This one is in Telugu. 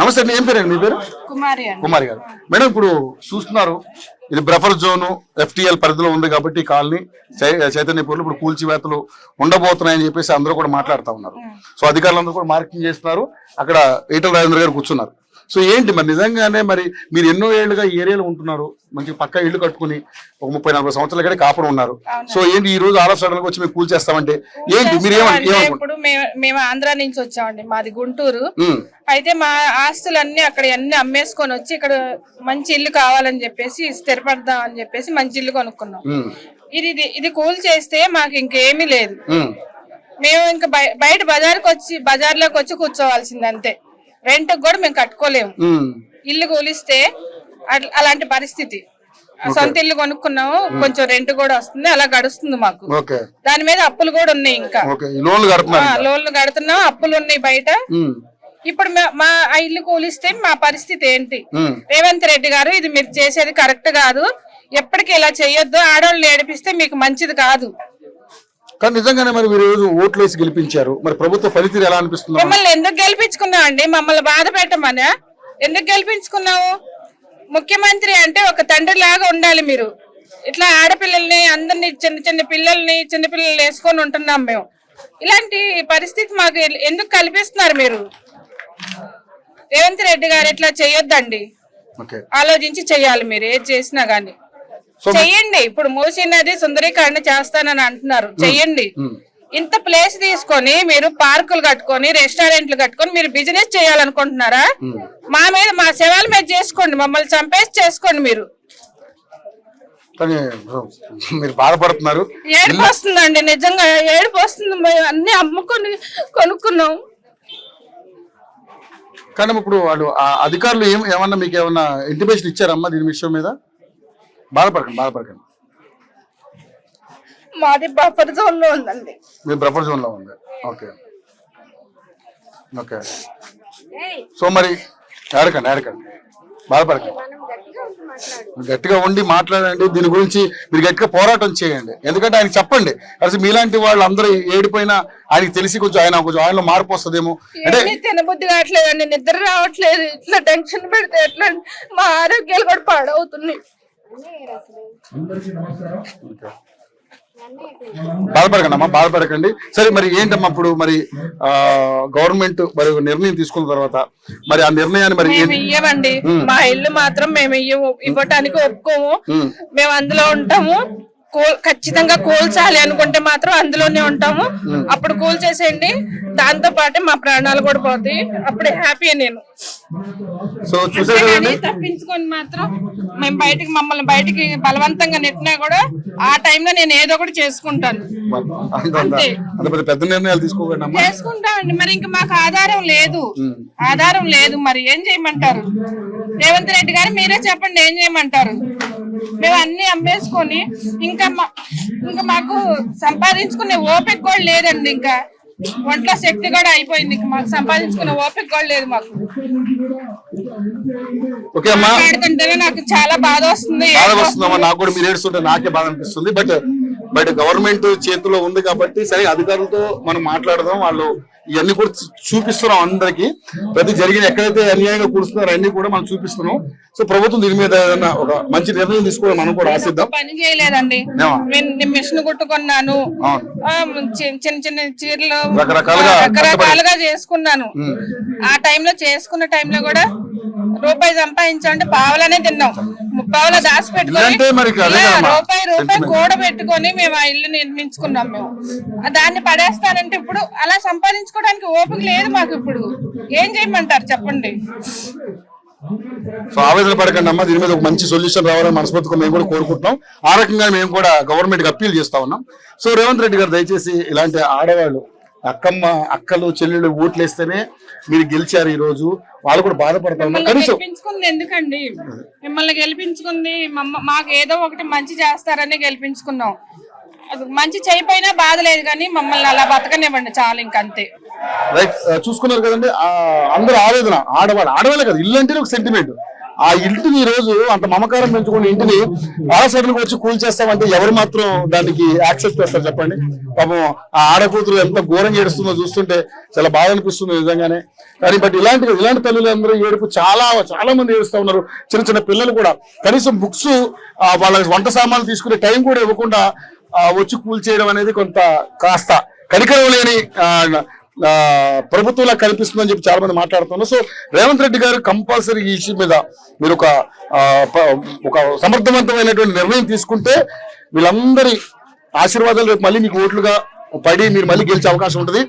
నమస్తే అండి, ఏం పేరండి మీ పేరు? కుమారి గారు. మేడం, ఇప్పుడు చూస్తున్నారు ఇది బఫర్ జోన్ FTL పరిధిలో ఉంది కాబట్టి కాలనీ చైతన్యపూర్లో ఇప్పుడు కూల్చివేతలు ఉండబోతున్నాయని చెప్పేసి అందరూ కూడా మాట్లాడుతూ ఉన్నారు. సో అధికారులందరూ కూడా మార్కింగ్ చేస్తున్నారు. అక్కడ ఈటల రాజేంద్ర గారు కూర్చున్నారు. సో ఏంటి మరి నిజంగానే మరి మీరు ఎన్నో ఏళ్లుగా ఈ ఏరియాలో ఉంటున్నారు, మంచి పక్క ఇల్లు కట్టుకుని ఒక 30-40 సంవత్సరాల కంటే కాపురం ఉన్నారు. సో ఏంటి ఈ రోజు ఆలోచనలకు వచ్చి మేము కూల్ చేస్తామంటే ఏంటి మీరు ఇప్పుడు మేము ఆంధ్ర నుంచి వచ్చామండి, మాది గుంటూరు. అయితే మా ఆస్తులన్నీ అక్కడ అన్ని అమ్మేసుకొని వచ్చి ఇక్కడ మంచి ఇల్లు కావాలని చెప్పేసి స్థిరపడదాం అని చెప్పేసి మంచి ఇల్లు కొనుక్కున్నాం. ఇది కూల్ చేస్తే మాకు ఇంకేమీ లేదు. మేము ఇంకా బయట బజార్లోకి వచ్చి కూర్చోవాల్సింది అంతే. రెంట్ కూడా మేము కట్టుకోలేము. ఇల్లు కూలిస్తే అలాంటి పరిస్థితి. సొంత ఇల్లు కొనుక్కున్నాము, కొంచెం రెంట్ కూడా వస్తుంది, అలా గడుస్తుంది మాకు. దాని మీద అప్పులు కూడా ఉన్నాయి, ఇంకా లోన్లు కడుతున్నాం, అప్పులు ఉన్నాయి బయట. ఇప్పుడు మా ఆ ఇల్లు కూలిస్తే మా పరిస్థితి ఏంటి? రేవంత్ రెడ్డి గారు, ఇది మీరు చేసేది కరెక్ట్ కాదు, ఎప్పటికీ ఇలా చేయొద్దు, ఆడవాళ్ళు ఏడిపిస్తే మీకు మంచిది కాదు. కానీ నిజంగానే మరి మీరు ఓట్లు వేసి గెలిపించారు, మరి ప్రభుత్వ పనితీరు ఎలా అనిపిస్తుంది? మిమ్మల్ని ఎందుకు గెలిపించుకున్నావు అండి? మమ్మల్ని బాధ పెట్టమనా? ఎందుకు గెలిపించుకున్నావు? ముఖ్యమంత్రి అంటే ఒక తండ్రి లాగా ఉండాలి మీరు. ఇట్లా ఆడపిల్లల్ని అందరినీ చిన్న పిల్లల్ని వేసుకొని ఉంటున్నాం మేము. ఇలాంటి పరిస్థితి మాకు ఎందుకు కల్పిస్తున్నారు మీరు? రేవంత్ రెడ్డి గారు ఇట్లా చేయొద్దండి, ఆలోచించి చెయ్యాలి. మీరు ఏది చేసినా గానీ చెయ్యండి. ఇప్పుడు మూసీ నది సుందరీకరణ చేస్తానని అంటున్నారు, చెయ్యండి. ఇంత ప్లేస్ తీసుకొని మీరు పార్కులు కట్టుకొని రెస్టారెంట్లు కట్టుకొని మీరు బిజినెస్ చేయాలనుకుంటున్నారా? మా శవాల మీద చేసుకోండి, మమ్మల్ని చంపేసి చేసుకోండి. మీరు బాధపడుతున్నారు. ఏడుపు వస్తుందండి, నిజంగా ఏడుపు వస్తుంది. మేము అన్ని అమ్ముకొని కొనుక్కున్నాం. కానీ ఇప్పుడు వాళ్ళు అధికారులు ఏమన్నా మీకు ఏమన్నా ఇంటిమేషన్ ఇచ్చారమ్మా దీని విషయం మీద? బాధపడకండి. మాది బఫర్ జోన్ లో ఉందండి. మీ బఫర్ జోన్ లో ఉంది. ఓకే. సో మరి ఏడకండి, బాధపడకండి, గట్టిగా ఉండి మాట్లాడండి. దీని గురించి మీరు గట్టిగా పోరాటం చేయండి. ఎందుకంటే ఆయనకి చెప్పండి, అసలు మీలాంటి వాళ్ళు అందరూ ఏడిపోయినా ఆయనకి తెలిసి కొంచెం ఆయనలో మార్పు వస్తుందేమో. అంటే తినబుద్ధి కావట్లేదండి, నిద్ర రావట్లేదు. ఇట్లా టెన్షన్ పెడితే ఎట్లా? మా ఆరోగ్యాలు కూడా పాడవుతున్నాయి. బాధపడకండి. సరే మరి ఏంటమ్మా ఇప్పుడు మరి గవర్నమెంట్ మరి నిర్ణయం తీసుకున్న తర్వాత మరి ఆ నిర్ణయాన్ని మరి ఇవ్వండి. మా ఇల్లు మాత్రం మేము ఇవ్వటానికి ఒప్పుకోము. మేము అందులో ఉంటాము. ఖచ్చితంగా కూల్చాలి అనుకుంటే మాత్రం అందులోనే ఉంటాము. అప్పుడు కూల్ చేసేయండి, దాంతో పాటు మా ప్రాణాలు కూడా పోతాయి. అప్పుడే హ్యాపీ నేను. సో తప్పించుకొని మాత్రం మేము మమ్మల్ని బయటికి బలవంతంగా నెట్టినా కూడా ఆ టైంలో నేను ఏదో ఒకటి చేసుకుంటాను. పెద్ద నిర్ణయాలు చేసుకుంటామండి. మరి ఇంకా మాకు ఆధారం లేదు. మరి ఏం చేయమంటారు? రేవంత్ రెడ్డి గారు మీరే చెప్పండి, ఏం చేయమంటారు? మేము అన్ని అమ్మేసుకొని ఇంకా మాకు సంపాదించుకునే ఓపిక కూడా లేదండి. ఇంకా ఒంట్లో శక్తి కూడా అయిపోయింది. మాకు సంపాదించుకునే ఓపిక కూడా లేదు. మాకు మాట్లాడుతుంటేనే నాకు చాలా బాధ వస్తుంది. నాకు కూడా మీరు ఏడుస్తుంటే నాకే బాధ అనిపిస్తుంది. బట్ గవర్నమెంట్ చేతిలో ఉంది కాబట్టి సరే అధికారులతో మనం మాట్లాడదాం. వాళ్ళు ఇవన్నీ కూడా చూపిస్తున్నాం అందరికి. ప్రతి జరిగిన ఎక్కడైతే అన్యాయంగా కూర్చున్నారో అన్ని కూడా మనం చూపిస్తున్నాం. సో ప్రభుత్వం దీని మీద ఏదైనా ఒక మంచి నిర్ణయం తీసుకోవడం మనం కూడా ఆశిద్దాం. పని చేయలేదండి, మిషన్ కుట్టుకున్నాను, చిన్న చీరలు రకరకాలుగా చేసుకున్నాను. ఆ టైంలో చేసుకున్న టైంలో కూడా రూపాయి సంపాదించాలంటే పావులనే తిన్నాం. ముప్పావుల దాచి పెట్టుకొని రూపాయి కూడబెట్టుకొని మేము ఆ ఇల్లు నిర్మించుకున్నాం. మేము దాన్ని పడేస్తానంటే ఇప్పుడు అలా సంపాదించుకోవడానికి ఓపిక లేదు మాకు. ఇప్పుడు ఏం చేయమంటారు చెప్పండి? సో ఆవేదన పడకండి అమ్మా, దీని మీద ఒక మంచి సొల్యూషన్ రావాలని మనస్ఫూర్తిగా మేము కూడా కోరుకుంటున్నాం. ఆ రకంగా మేము కూడా గవర్నమెంట్ కి అప్పీల్ చేస్తా ఉన్నాం. సో రేవంత్ రెడ్డి గారు దయచేసి ఇలాంటి ఆడవాళ్ళు అక్కలు చెల్లెళ్ళు ఓట్లు వేస్తేనే మీరు గెలిచారు. ఈ రోజు వాళ్ళు కూడా బాధపడతారు. గెలిపించుకుంది ఎందుకండి? మిమ్మల్ని గెలిపించుకుంది మాకు ఏదో ఒకటి మంచి చేస్తారని గెలిపించుకున్నాం. మంచి చేయపోయినా బాధ లేదు, కానీ మమ్మల్ని అలా బతకనివ్వండి చాలు, ఇంకంతే. రైట్, చూసుకున్నారు కదండి అందరూ ఆవేదన. ఆడవాళ్ళే కదా, ఇల్లు అంటే ఒక సెంటిమెంట్. ఆ ఇంటిని ఈ రోజు అంత మమకారం పెంచుకున్న ఇంటిని సడన్ గా వచ్చి కూల్చేస్తామంటే ఎవరు మాత్రం దానికి యాక్సెప్ట్ చేస్తారు చెప్పండి. పాపం ఆ ఆడకూతురు ఎంత ఘోరంగా ఏడుస్తుందో చూస్తుంటే చాలా బాధ అనిపిస్తుంది నిజంగానే. కానీ బట్ ఇలాంటి తల్లులందరూ ఏడుపు చాలా మంది ఏడుస్తూ ఉన్నారు. చిన్న చిన్న పిల్లలు కూడా కనీసం బుక్స్ వాళ్ళ వంట సామాన్లు తీసుకునే టైం కూడా ఇవ్వకుండా వచ్చి కూల్చేయడం అనేది కొంత కాస్త కనికరం లేని ప్రభుత్వంలా కనిపిస్తుందని చెప్పి చాలా మంది మాట్లాడుతున్నారు. సో రేవంత్ రెడ్డి గారు కంపల్సరీ ఈ ఇష్యూ మీద మీరు ఒక సమర్థవంతమైనటువంటి నిర్ణయం తీసుకుంటే వీళ్ళందరి ఆశీర్వాదాలు రేపు మళ్ళీ మీకు ఓట్లుగా పడి మీరు మళ్ళీ గెలిచే అవకాశం ఉంటుంది.